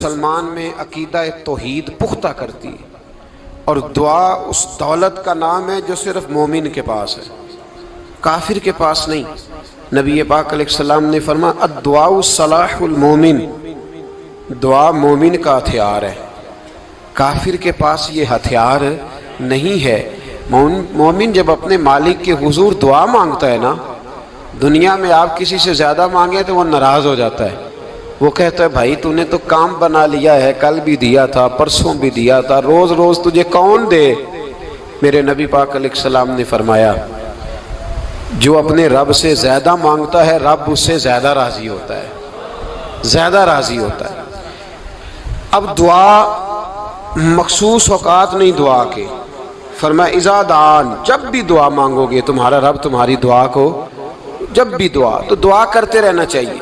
مسلمان میں عقیدہ توحید پختہ کرتی ہے، اور دعا اس دولت کا نام ہے جو صرف مومن کے پاس ہے، کافر کے پاس نہیں۔ نبی پاک علیہ السلام نے فرمایا الدعاء صلاح المومن، دعا مومن کا ہتھیار ہے، کافر کے پاس یہ ہتھیار نہیں ہے۔ مومن جب اپنے مالک کے حضور دعا مانگتا ہے نا، دنیا میں آپ کسی سے زیادہ مانگے تو وہ ناراض ہو جاتا ہے، وہ کہتا ہے بھائی تو نے تو کام بنا لیا ہے، کل بھی دیا تھا، پرسوں بھی دیا تھا، روز روز تجھے کون دے؟ میرے نبی پاک علیہ السلام نے فرمایا جو اپنے رب سے زیادہ مانگتا ہے رب اس سے زیادہ راضی ہوتا ہے، زیادہ راضی ہوتا ہے۔ اب دعا مخصوص اوقات نہیں دعا کے، فرمایا اذا دعان، جب بھی دعا مانگو گے تمہارا رب تمہاری دعا کو، جب بھی دعا تو دعا کرتے رہنا چاہیے،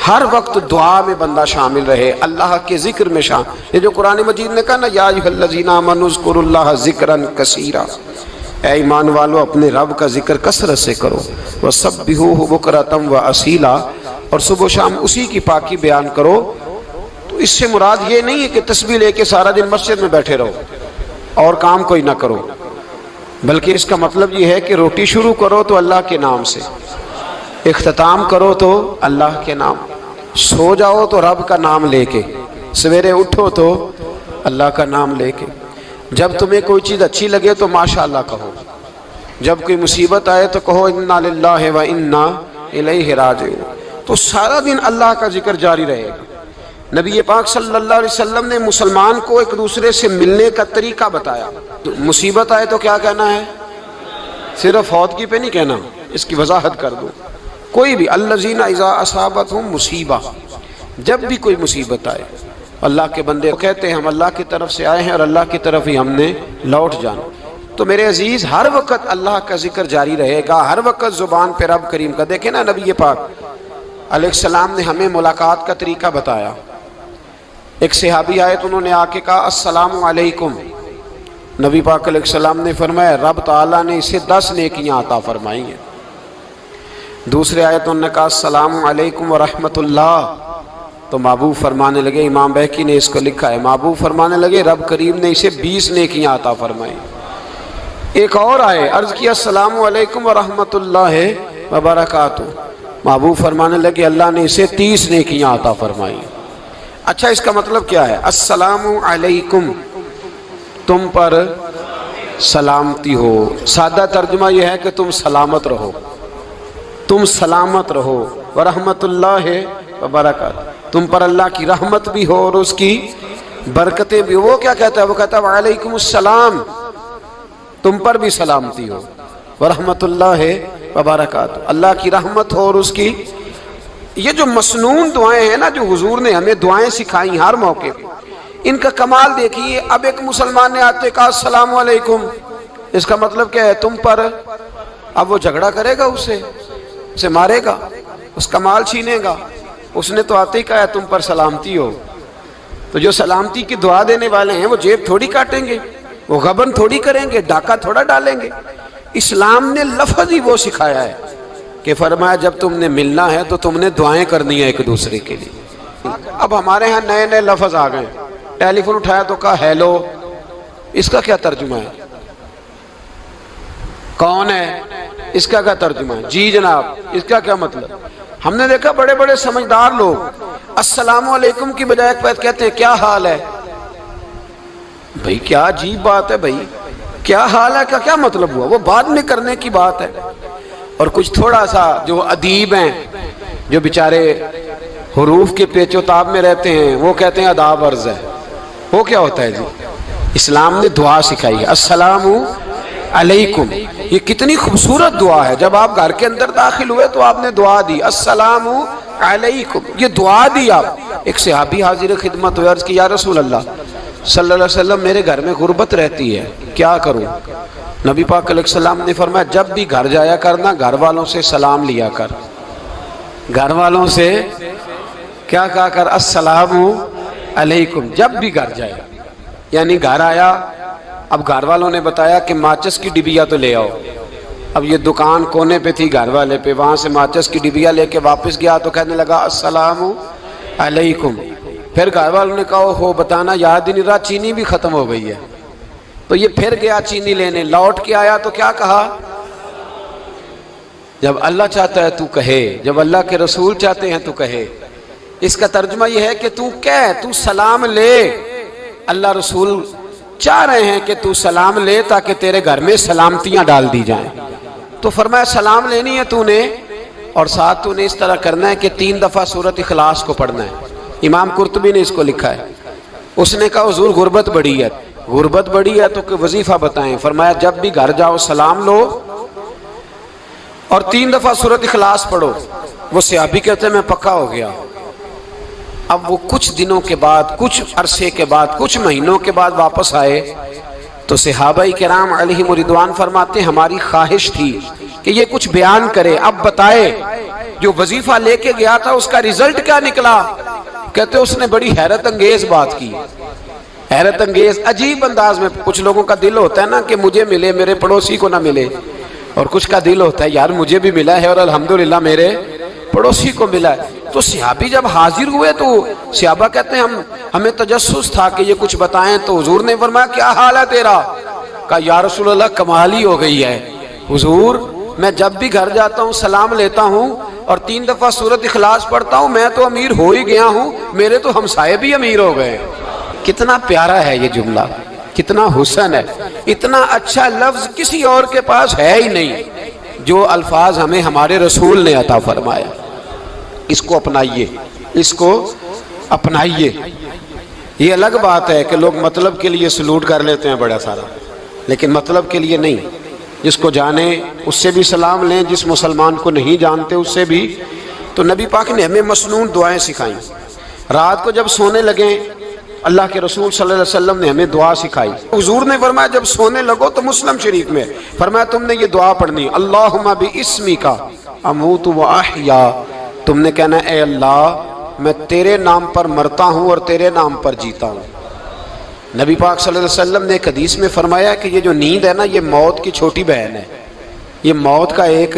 ہر وقت دعا میں بندہ شامل رہے، اللہ کے ذکر میں شامل۔ یہ جو قرآن مجید نے کہا نا یا ایھا الذین آمنوا اذکروا اللہ ذکرا کثیرا، اے ایمان والو اپنے رب کا ذکر کثرت سے کرو، وسبحوہ بکرۃ واصیلا، اور صبح و شام اسی کی پاکی بیان کرو۔ تو اس سے مراد یہ نہیں ہے کہ تسبیح لے کے سارا دن مسجد میں بیٹھے رہو اور کام کوئی نہ کرو، بلکہ اس کا مطلب یہ ہے کہ روٹی شروع کرو تو اللہ کے نام سے، اختتام کرو تو اللہ کے نام، سو جاؤ تو رب کا نام لے کے، سویرے اٹھو تو اللہ کا نام لے کے، جب تمہیں کوئی چیز اچھی لگے تو ماشاءاللہ کہو، جب کوئی مصیبت آئے تو کہو انا للہ و انا الیہ راجعون۔ تو سارا دن اللہ کا ذکر جاری رہے گا۔ نبی پاک صلی اللہ علیہ وسلم نے مسلمان کو ایک دوسرے سے ملنے کا طریقہ بتایا۔ مصیبت آئے تو کیا کہنا ہے؟ صرف فوتگی پہ نہیں کہنا، اس کی وضاحت کر دو۔ کوئی بھی الذین اذا اصابتہم مصیبہ، جب بھی کوئی مصیبت آئے اللہ کے بندے کہتے ہیں ہم اللہ کی طرف سے آئے ہیں اور اللہ کی طرف ہی ہم نے لوٹ جانا۔ تو میرے عزیز ہر وقت اللہ کا ذکر جاری رہے گا، ہر وقت زبان پہ رب کریم کا۔ دیکھیں نا نبی پاک علیہ السلام نے ہمیں ملاقات کا طریقہ بتایا۔ ایک صحابی آئے تو انہوں نے آ کے کہا السلام علیکم، نبی پاک علیہ السلام نے فرمایا رب تعالیٰ نے اسے 10 نیکیاں عطا فرمائی ہیں۔ دوسرے آئے تو انہوں نے کہا السلام علیکم ورحمۃ اللہ، تو محبوب فرمانے لگے، امام بہقی نے اس کو لکھا ہے، محبوب فرمانے لگے رب کریم نے اسے 20 نیکیاں عطا فرمائی۔ ایک اور آئے، عرض کیا السلام علیکم ورحمۃ اللہ وبرکاتہ، محبوب فرمانے لگے اللہ نے اسے 30 نیکیاں عطا فرمائی۔ اچھا اس کا مطلب کیا ہے؟ السلام علیکم، تم پر سلامتی ہو، سادہ ترجمہ یہ ہے کہ تم سلامت رہو، تم سلامت رہو، ورحمۃ اللہ وبرکاتہ، تم پر اللہ کی رحمت بھی ہو اور اس کی برکتیں بھی۔ وہ کیا کہتا ہے؟ وہ کہتا ہے وعلیکم السلام، تم پر بھی سلامتی ہو، ورحمۃ اللہ وبرکاتہ، اللہ کی رحمت ہو اور اس کی۔ یہ جو مسنون دعائیں ہیں نا جو حضور نے ہمیں دعائیں سکھائی ہر موقع پہ، ان کا کمال دیکھیے۔ اب ایک مسلمان نے آتے کہا السلام علیکم، اس کا مطلب کیا ہے؟ تم پر۔ اب وہ جھگڑا کرے گا اسے مارے گا، اس کا مال چھینے گا؟ اس نے تو آتے ہی کہا تم پر سلامتی ہو۔ تو جو سلامتی کی دعا دینے والے ہیں وہ جیب تھوڑی کاٹیں گے، وہ غبن تھوڑی کریں گے، ڈاکہ تھوڑا ڈالیں گے۔ اسلام نے لفظ ہی وہ سکھایا ہے کہ فرمایا جب تم نے ملنا ہے تو تم نے دعائیں کرنی ہیں ایک دوسرے کے لیے۔ اب ہمارے ہاں نئے نئے لفظ آ گئے، ٹیلی فون اٹھایا تو کہا ہیلو، اس کا کیا ترجمہ ہے؟ کون ہے؟ اس کا کیا ترجمہ ہے؟ جی جناب، اس کا کیا مطلب؟ ہم نے دیکھا بڑے بڑے سمجھدار لوگ السلام علیکم کی بجائے کہتے ہیں کیا حال ہے؟ بھائی کیا عجیب بات ہے، بھائی کیا حال ہے کا کیا مطلب ہوا؟ وہ بعد میں کرنے کی بات ہے۔ اور کچھ تھوڑا سا جو ادیب ہیں، جو بیچارے حروف کے پیچ و تاب میں رہتے ہیں، وہ کہتے ہیں آداب عرض ہے۔ وہ کیا ہوتا ہے جی؟ اسلام نے دعا سکھائی ہے السلام علیکم، یہ کتنی خوبصورت دعا ہے۔ جب آپ گھر کے اندر داخل ہوئے تو آپ نے دعا دی السلام علیکم، یہ دعا دی آپ۔ ایک صحابی حاضر خدمت ہوئے، عرض کی یا رسول اللہ صلی اللہ علیہ وسلم میرے گھر میں غربت رہتی ہے، کیا کروں؟ نبی پاک علیہ السلام نے فرمایا جب بھی گھر جایا کرنا گھر والوں سے سلام لیا کر، گھر والوں سے کیا کہا کر؟ السلام علیکم، جب بھی گھر جائے۔ یعنی گھر آیا، اب گھر والوں نے بتایا کہ ماچس کی ڈبیا تو لے آؤ۔ اب یہ دکان کونے پہ تھی گھر والے پہ، وہاں سے ماچس کی ڈبیا لے کے واپس گیا تو کہنے لگا السلام علیکم۔ پھر گھر والوں نے کہا ہو بتانا یاد ہی نہیں رہا، چینی بھی ختم ہو گئی ہے۔ تو یہ پھر گیا چینی لینے، لوٹ کے آیا تو کیا کہا؟ جب اللہ چاہتا ہے تو کہے، جب اللہ کے رسول چاہتے ہیں تو کہے۔ اس کا ترجمہ یہ ہے کہ تو کہہ، تو سلام لے۔ اللہ رسول چاہ رہے ہیں کہ تو سلام لے تاکہ تیرے گھر میں سلامتیاں ڈال دی جائیں۔ تو فرمایا سلام لینی ہے تو نے، اور ساتھ تو نے اس طرح کرنا ہے کہ 3 دفعہ سورۃ اخلاص کو پڑھنا ہے۔ امام قرطبی نے اس کو لکھا ہے۔ اس نے کہا حضور غربت بڑی ہے، غربت بڑی ہے تو کہ وظیفہ بتائیں۔ فرمایا جب بھی گھر جاؤ سلام لو اور 3 دفعہ سورۃ اخلاص پڑھو۔ وہ صحابی کہتے ہیں میں پکا ہو گیا۔ اب وہ کچھ دنوں کے بعد، کچھ عرصے کے بعد، کچھ مہینوں کے بعد واپس آئے تو صحابہ کرام علیہم رضوان فرماتے ہیں ہماری خواہش تھی کہ یہ کچھ بیان کرے، اب بتائے جو وظیفہ لے کے گیا تھا اس کا رزلٹ کیا نکلا۔ کہتے اس نے بڑی حیرت انگیز بات کی، حیرت انگیز عجیب انداز میں۔ کچھ لوگوں کا دل ہوتا ہے نا کہ مجھے ملے میرے پڑوسی کو نہ ملے، اور کچھ کا دل ہوتا ہے یار مجھے بھی ملا ہے اور الحمدللہ میرے پڑوسی کو ملا ہے۔ تو صحابی جب حاضر ہوئے تو صحابہ کہتے ہیں ہمیں تجسس تھا کہ یہ کچھ بتائیں، تو حضور نے فرمایا کیا حال ہے تیرا؟ کہا یا رسول اللہ کمال ہی ہو گئی ہے حضور، میں جب بھی گھر جاتا ہوں سلام لیتا ہوں اور 3 دفعہ سورۃ اخلاص پڑھتا ہوں، میں تو امیر ہو ہی گیا ہوں، میرے تو ہمسائے بھی امیر ہو گئے۔ کتنا پیارا ہے یہ جملہ، کتنا حسن ہے، اتنا اچھا لفظ کسی اور کے پاس ہے ہی نہیں جو الفاظ ہمیں ہمارے رسول نے عطا فرمایا۔ اس کو اپنائیے، اس کو اپنائیے۔ یہ الگ بات ہے کہ لوگ مطلب کے لیے سلوٹ کر لیتے ہیں بڑا سارا، لیکن مطلب کے لیے نہیں۔ جس کو جانے اس سے بھی سلام لیں، جس مسلمان کو نہیں جانتے اس سے بھی۔ تو نبی پاک نے ہمیں مسنون دعائیں سکھائیں۔ رات کو جب سونے لگیں اللہ کے رسول صلی اللہ علیہ وسلم نے ہمیں دعا سکھائی۔ حضور نے فرمایا جب سونے لگو تو مسلم شریف میں فرمایا تم نے یہ دعا پڑھنی، اللہم باسمک اموت و احیا۔ تم نے کہنا اے اللہ میں تیرے نام پر مرتا ہوں اور تیرے نام پر جیتا ہوں۔ نبی پاک صلی اللہ علیہ وسلم نے ایک حدیث میں فرمایا کہ یہ جو نیند ہے نا یہ موت کی چھوٹی بہن ہے، یہ موت کا ایک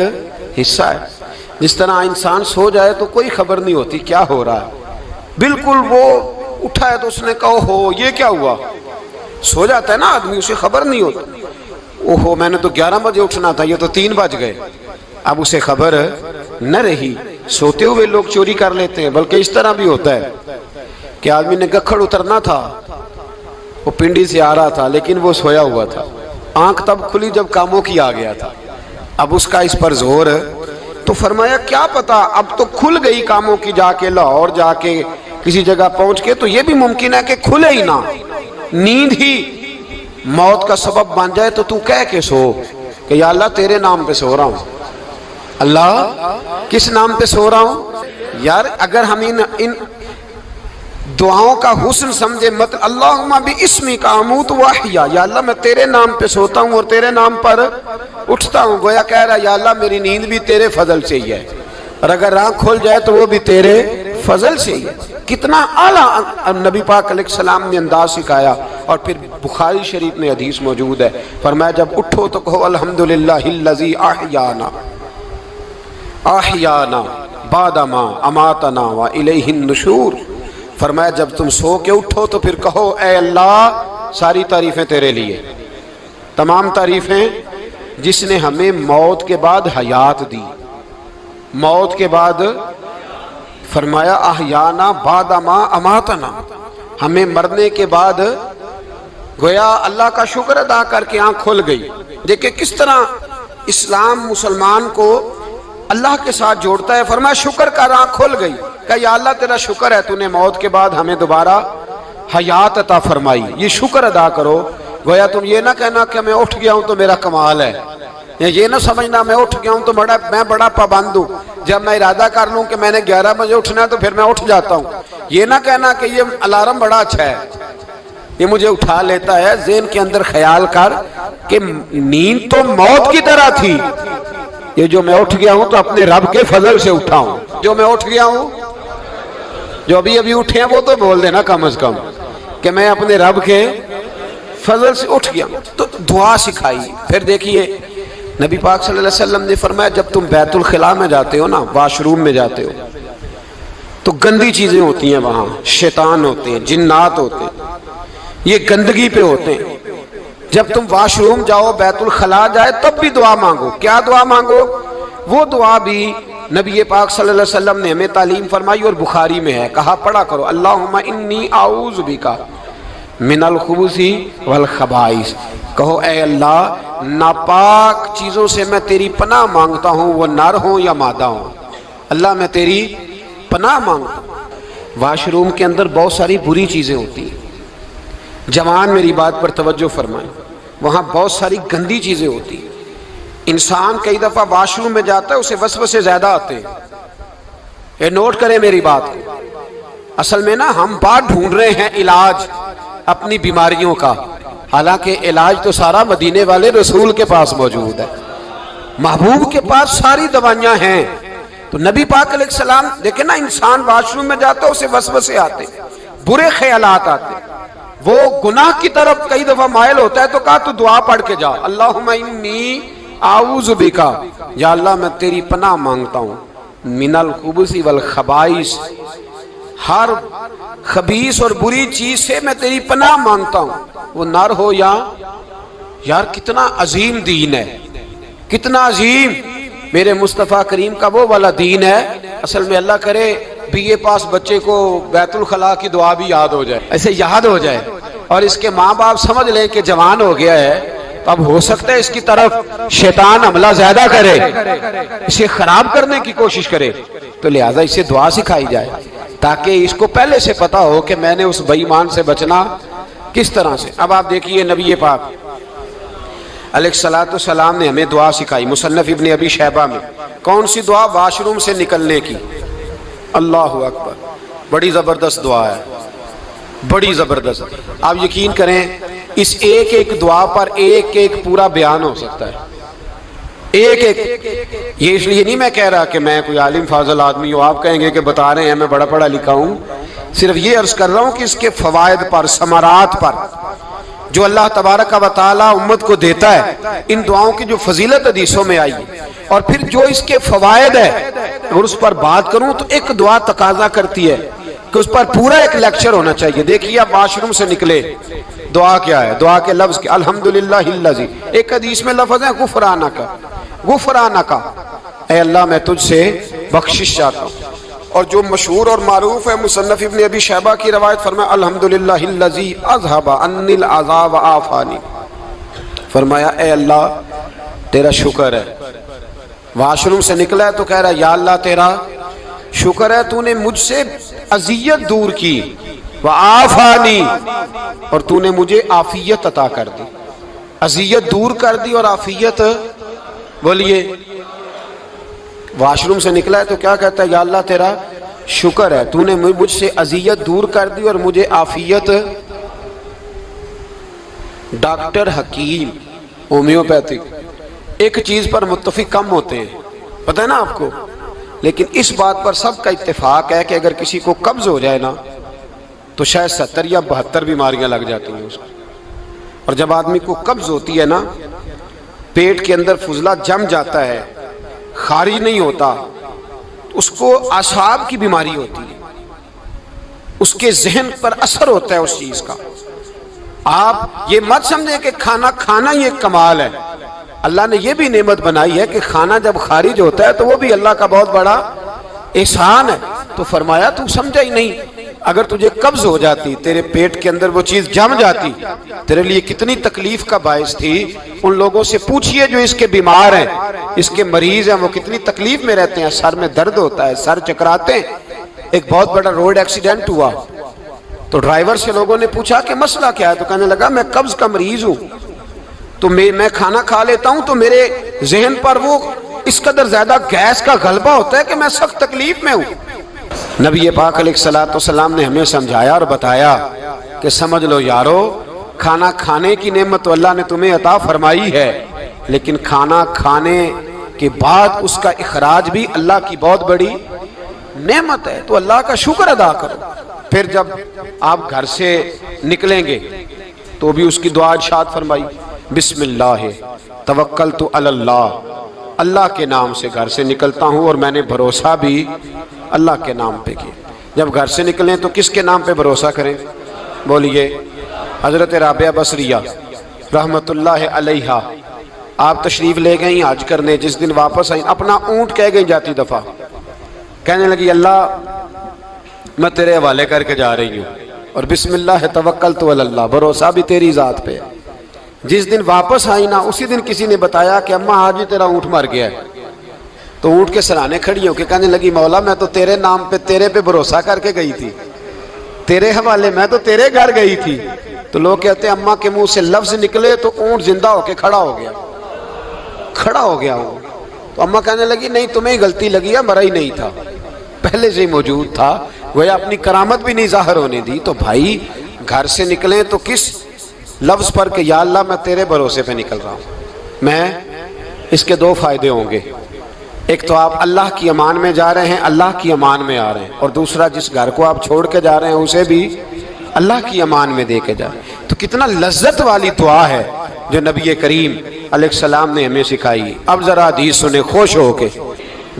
حصہ ہے۔ جس طرح انسان سو جائے تو کوئی خبر نہیں ہوتی کیا ہو رہا ہے، بالکل وہ اٹھا ہے تو اس نے کہا ہو یہ کیا ہوا، سو جاتا ہے نا آدمی اسے خبر نہیں ہوتی، اوہو میں نے تو 11 بجے اٹھنا تھا یہ تو 3 بج گئے، اب اسے خبر نہ رہی۔ سوتے ہوئے لوگ چوری کر لیتے ہیں، بلکہ اس طرح بھی ہوتا ہے کہ آدمی نے گکھڑ اترنا تھا، وہ پنڈی سے آ رہا تھا لیکن وہ سویا ہوا تھا، آنکھ تب کھلی جب کاموں کی آ گیا تھا، اب اس کا اس پر زور ہے۔ تو فرمایا کیا پتا اب تو کھل گئی کاموں کی، جا کے لاہور جا کے کسی جگہ پہنچ کے، تو یہ بھی ممکن ہے کہ کھلے ہی نہ، نیند ہی موت کا سبب بن جائے۔ تو تو کہہ کے سو کہ یا اللہ تیرے نام پہ سو رہا ہوں۔ اللہ کس نام پہ سو رہا ہوں؟ یار اگر ہم ان دعاؤں کا حسن سمجھے، مت اللہم باسمک اموت و احیا، یا اللہ میں تیرے نام پہ سوتا ہوں اور تیرے نام پر اٹھتا ہوں، گویا کہہ رہا یا اللہ میری نیند بھی تیرے فضل سے ہی ہے، اور اگر آنکھ کھل جائے تو وہ بھی تیرے فضل سے ہی ہے۔ کتنا اعلیٰ نبی پاک علیہ السلام نے انداز سکھایا۔ اور پھر بخاری شریف میں حدیث موجود ہے، فرمایا جب اٹھو تو کہو الحمدللہ الذی احیانا احیانا بعد ما اماتنا والیہ النشور۔ فرمایا جب تم سو کے اٹھو تو پھر کہو اے اللہ ساری تعریفیں تیرے لیے، تمام تعریفیں جس نے ہمیں موت کے بعد حیات دی، موت کے بعد فرمایا احیانا بعد ما اماتنا، ہمیں مرنے کے بعد گویا اللہ کا شکر ادا کر کے آنکھ کھل گئی۔ دیکھیں کس طرح اسلام مسلمان کو اللہ کے ساتھ جوڑتا ہے۔ فرمایا شکر کر، آنکھ کھل گئی، کہ یا اللہ تیرا شکر ہے تو نے موت کے بعد ہمیں دوبارہ حیات عطا فرمائی، یہ شکر ادا کرو۔ گویا تم یہ نہ کہنا کہ میں اٹھ گیا ہوں تو میرا کمال ہے، یہ نہ سمجھنا میں اٹھ گیا ہوں تو میں بڑا پابند ہوں، جب میں ارادہ کر لوں کہ میں نے 11 بجے اٹھنا ہے تو پھر میں اٹھ جاتا ہوں۔ یہ نہ کہنا کہ یہ الارم بڑا اچھا ہے، یہ مجھے اٹھا لیتا ہے۔ ذہن کے اندر خیال کر کہ نیند تو موت کی طرح تھی، یہ جو میں اٹھ گیا ہوں تو اپنے رب کے فضل سے اٹھا ہوں، جو میں اٹھ گیا ہوں، جو ابھی اٹھے ہیں وہ تو بول دینا کم از کم کہ میں اپنے رب کے فضل سے اٹھ گیا ہوں۔ تو دعا سکھائی۔ پھر دیکھیے نبی پاک صلی اللہ علیہ وسلم نے فرمایا جب تم بیت الخلاء میں جاتے ہو نا، واش روم میں جاتے ہو، تو گندی چیزیں ہوتی ہیں وہاں، شیطان ہوتے ہیں، جنات ہوتے ہیں، یہ گندگی پہ ہوتے ہیں۔ جب تم واش روم جاؤ، بیت الخلا جائے، تب بھی دعا مانگو۔ کیا دعا مانگو؟ وہ دعا بھی نبی پاک صلی اللہ علیہ وسلم نے ہمیں تعلیم فرمائی اور بخاری میں ہے، کہا پڑھا کرو، اللہم انی اعوذ بک من الخبث والخبائث۔ کہو اے اللہ، ناپاک چیزوں سے میں تیری پناہ مانگتا ہوں، وہ نر ہوں یا مادہ ہوں۔ اللہ میں تیری پناہ مانگتا ہوں۔ واش روم کے اندر بہت ساری بری چیزیں ہوتی ہیں، جوان میری بات پر توجہ فرمائیں، وہاں بہت ساری گندی چیزیں ہوتی ہیں۔ انسان کئی دفعہ واش روم میں جاتا ہے، اسے وسوسے زیادہ آتے ہیں، یہ نوٹ کریں میری بات کو۔ اصل میں نا ہم بات ڈھونڈ رہے ہیں علاج اپنی بیماریوں کا، حالانکہ علاج تو سارا مدینے والے رسول کے پاس موجود ہے، محبوب کے پاس ساری دوائیاں ہیں۔ تو نبی پاک علیہ السلام دیکھیں نا، انسان واش روم میں جاتا ہے، اسے وسوسے آتے، برے خیالات آتے، وہ گناہ کی طرف کئی دفعہ مائل ہوتا ہے، تو کہا تو دعا پڑھ کے جا، اللہم انی اعوذ بکا، یا اللہ میں تیری پناہ مانگتا ہوں، من الخبث والخبائث، ہر خبیث اور بری چیز سے میں تیری پناہ مانگتا ہوں، وہ نر ہو یا یار۔ کتنا عظیم دین ہے، کتنا عظیم میرے مصطفیٰ کریم کا وہ والا دین ہے۔ اصل میں اللہ کرے بی اے پاس بچے کو بیت الخلا کی دعا بھی یاد ہو جائے، ایسے یاد ہو جائے، اور اس کے ماں باپ سمجھ لیں کہ جوان ہو گیا ہے، تو اب ہو سکتا ہے اس کی طرف شیطان حملہ زیادہ کرے، اسے خراب کرنے کی کوشش کرے، تو لہٰذا اسے دعا سکھائی جائے تاکہ اس کو پہلے سے پتا ہو کہ میں نے اس بے ایمان سے بچنا کس طرح سے۔ اب آپ دیکھیے نبی پاک علیہ الصلوۃ والسلام نے ہمیں دعا سکھائی، مصنف ابن ابی شیبہ میں۔ کون سی دعا؟ واش روم سے نکلنے کی۔ اللہ اکبر، بڑی زبردست دعا ہے، بڑی زبردست۔ آپ یقین کریں اس ایک ایک دعا پر ایک ایک پورا بیان ہو سکتا ہے، ایک ایک۔ یہ اس لیے نہیں میں کہہ رہا کہ میں کوئی عالم فاضل آدمی ہوں، آپ کہیں گے کہ بتا رہے ہیں میں بڑا پڑھا لکھا ہوں، صرف یہ عرض کر رہا ہوں کہ اس کے فوائد پر، ثمرات پر جو اللہ تبارک و تعالی امت کو دیتا ہے، ان دعاؤں کی جو فضیلت حدیثوں میں آئی ہے، اور پھر جو اس کے فوائد ہے، اگر اس پر بات کروں تو ایک دعا تقاضا کرتی ہے کہ اس پر پورا ایک لیکچر ہونا چاہیے۔ دیکھیے آپ واش روم سے نکلے، دعا کیا ہے؟ دعا کے لفظ کے الحمدللہ الذی، ایک حدیث میں لفظ ہے غفرانک، غفرانک، اے اللہ میں تجھ سے بخشش چاہتا ہوں۔ اور جو مشہور اور معروف ہے، مصنف ابن ابی شیبہ کی روایت فرمایا الحمدللہ الذی اذھب عنی العذا وعافانی، فرمایا اے اللہ تیرا شکر ہے۔ واش روم سے نکلا ہے تو کہہ رہا ہے یا اللہ تیرا شکر ہے، تو نے مجھ سے اذیت دور کی، وعافانی، اور تو نے مجھے عافیت عطا کر دی، اذیت دور کر دی اور عافیت۔ بولیے، واش روم سے نکلا ہے تو کیا کہتا ہے؟ یا اللہ تیرا شکر ہے، تو نے مجھ سے اذیت دور کر دی اور مجھے عافیت۔ ڈاکٹر، حکیم، ہومیوپیتھک ایک چیز پر متفق کم ہوتے ہیں، پتہ ہے نا آپ کو، لیکن اس بات پر سب کا اتفاق ہے کہ اگر کسی کو قبض ہو جائے نا تو شاید 70 یا 72 بیماریاں لگ جاتی ہیں اس کو۔ اور جب آدمی کو قبض ہوتی ہے نا، پیٹ کے اندر فضلہ جم جاتا ہے، خارج نہیں ہوتا، اس کو اعصاب کی بیماری ہوتی ہے، اس کے ذہن پر اثر ہوتا ہے اس چیز کا۔ آپ یہ مت سمجھیں کہ کھانا کھانا ہی ایک کمال ہے، اللہ نے یہ بھی نعمت بنائی ہے کہ کھانا جب خارج ہوتا ہے تو وہ بھی اللہ کا بہت بڑا احسان ہے۔ تو فرمایا تو سمجھا ہی نہیں، اگر تجھے قبض ہو جاتی، تیرے پیٹ کے اندر وہ چیز جم جاتی، تیرے لیے کتنی تکلیف کا باعث تھی۔ ان لوگوں سے پوچھئے جو اس کے بیمار ہیں، اس کے مریض ہیں، وہ کتنی تکلیف میں رہتے ہیں، سر میں درد ہوتا ہے، سر چکراتے ہیں۔ ایک بہت بڑا روڈ ایکسیڈنٹ ہوا تو ڈرائیور سے لوگوں نے پوچھا کہ مسئلہ کیا ہے، تو کہنے لگا میں قبض کا مریض ہوں، تو میں کھانا کھا لیتا ہوں تو میرے ذہن پر وہ اس قدر زیادہ گیس کا غلبہ ہوتا ہے کہ میں سخت تکلیف میں ہوں۔ نبی پاک علیہ الصلوۃ والسلام نے ہمیں سمجھایا اور بتایا کہ سمجھ لو یارو، کھانا کھانے کی نعمت تو اللہ نے تمہیں عطا فرمائی ہے، لیکن کھانا کھانے کے بعد اس کا اخراج بھی اللہ کی بہت بڑی نعمت ہے، تو اللہ کا شکر ادا کرو۔ پھر جب آپ گھر سے نکلیں گے تو بھی اس کی دعا ارشاد فرمائی، بسم اللہ توکلت علی اللہ، اللہ کے نام سے گھر سے نکلتا ہوں اور میں نے بھروسہ بھی اللہ کے نام پہ کیا۔ جب گھر سے نکلیں تو کس کے نام پہ بھروسہ کریں؟ بولیے حضرت رابعہ بصریہ رحمت اللہ علیہا، آپ تشریف لے گئیں حج کرنے، جس دن واپس آئیں اپنا اونٹ کہہ گئی جاتی دفعہ، کہنے لگی اللہ میں تیرے حوالے کر کے جا رہی ہوں، اور بسم اللہ توکلت علی اللہ، بھروسہ بھی تیری ذات پہ۔ جس دن واپس آئی نا اسی دن کسی نے بتایا کہ اماں آج ہی تیرا اونٹ مر گیا ہے، تو اونٹ کے سرانے کھڑی ہو کے کہنے لگی مولا میں تو تیرے نام پہ تیرے پہ بھروسہ کر کے گئی تھی، تیرے حوالے، میں تو تیرے گھر گئی تھی۔ تو لوگ کہتے ہیں اماں کے منہ سے لفظ نکلے تو اونٹ زندہ ہو کے کھڑا ہو گیا، کھڑا ہو گیا اونٹ۔ تو اماں کہنے لگی نہیں تمہیں ہی غلطی لگی ہے، مرا ہی نہیں تھا، پہلے سے ہی موجود تھا، وہ اپنی کرامت بھی نہیں ظاہر ہونے دی۔ تو بھائی گھر سے نکلیں تو کس لفظ پر کہ یا اللہ میں تیرے بھروسے پہ نکل رہا ہوں، میں اس کے دو فائدے ہوں گے، ایک تو آپ اللہ کی امان میں جا رہے ہیں، اللہ کی امان میں آ رہے ہیں، اور دوسرا جس گھر کو آپ چھوڑ کے جا رہے ہیں اسے بھی اللہ کی امان میں دے کے جا رہے ہیں۔ تو کتنا لذت والی دعا ہے جو نبی کریم علیہ السلام نے ہمیں سکھائی۔ اب ذرا حدیث سنیں خوش ہو کے،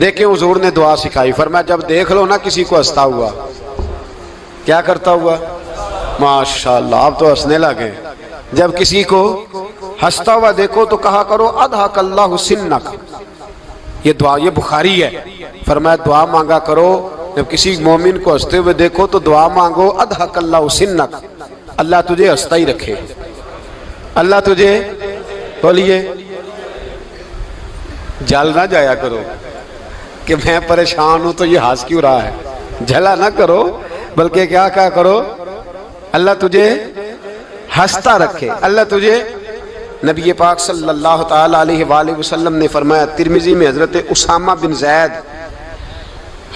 دیکھیں حضور نے دعا سکھائی، فرمایا جب دیکھ لو نا کسی کو ہنستا ہوا، کیا کرتا ہوا؟ ماشاءاللہ آپ تو ہنسنے لگے۔ جب کسی کو ہنستا ہوا دیکھو تو کہا کرو اضحک اللہ سنک، یہ دعا یہ بخاری ہے، فرمایا دعا مانگا کرو جب کسی مومن کو ہنستے ہوئے دیکھو تو دعا مانگو اضحک اللہ سنک، اللہ تجھے ہنستا ہی رکھے، اللہ تجھے، بولیے جل نہ جایا کرو کہ میں پریشان ہوں تو یہ ہنس کیوں رہا ہے، جھلا نہ کرو، بلکہ کیا کہا کرو اللہ تجھے ہنستا رکھے، اللہ تجھے۔ نبی پاک صلی اللہ تعالی علیہ وآلہ وسلم نے فرمایا، ترمذی میں حضرت اسامہ بن زید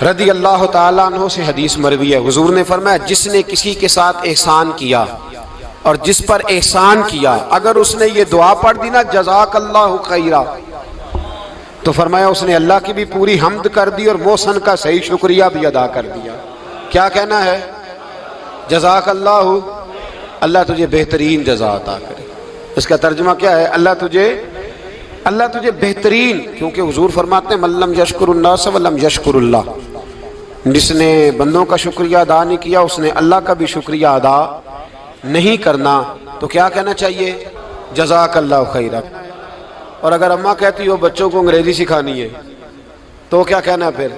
رضی اللہ تعالیٰ عنہ سے حدیث مروی ہے، حضور نے فرمایا جس نے کسی کے ساتھ احسان کیا اور جس پر احسان کیا، اگر اس نے یہ دعا پڑھ دی نا جزاک اللہ خیرہ، تو فرمایا اس نے اللہ کی بھی پوری حمد کر دی اور محسن کا صحیح شکریہ بھی ادا کر دیا۔ کیا کہنا ہے؟ جزاک اللہ، اللہ تجھے بہترین جزا عطا کرے۔ اس کا ترجمہ کیا ہے؟ اللہ تجھے بہترین، کیونکہ حضور فرماتے ہیں من لم یشکر الناس ولم یشکر اللہ، جس نے بندوں کا شکریہ ادا نہیں کیا اس نے اللہ کا بھی شکریہ ادا نہیں کرنا۔ تو کیا کہنا چاہیے؟ جزاک اللہ خیرہ۔ اور اگر اماں کہتی ہو بچوں کو انگریزی سکھانی ہے تو کیا کہنا ہے پھر؟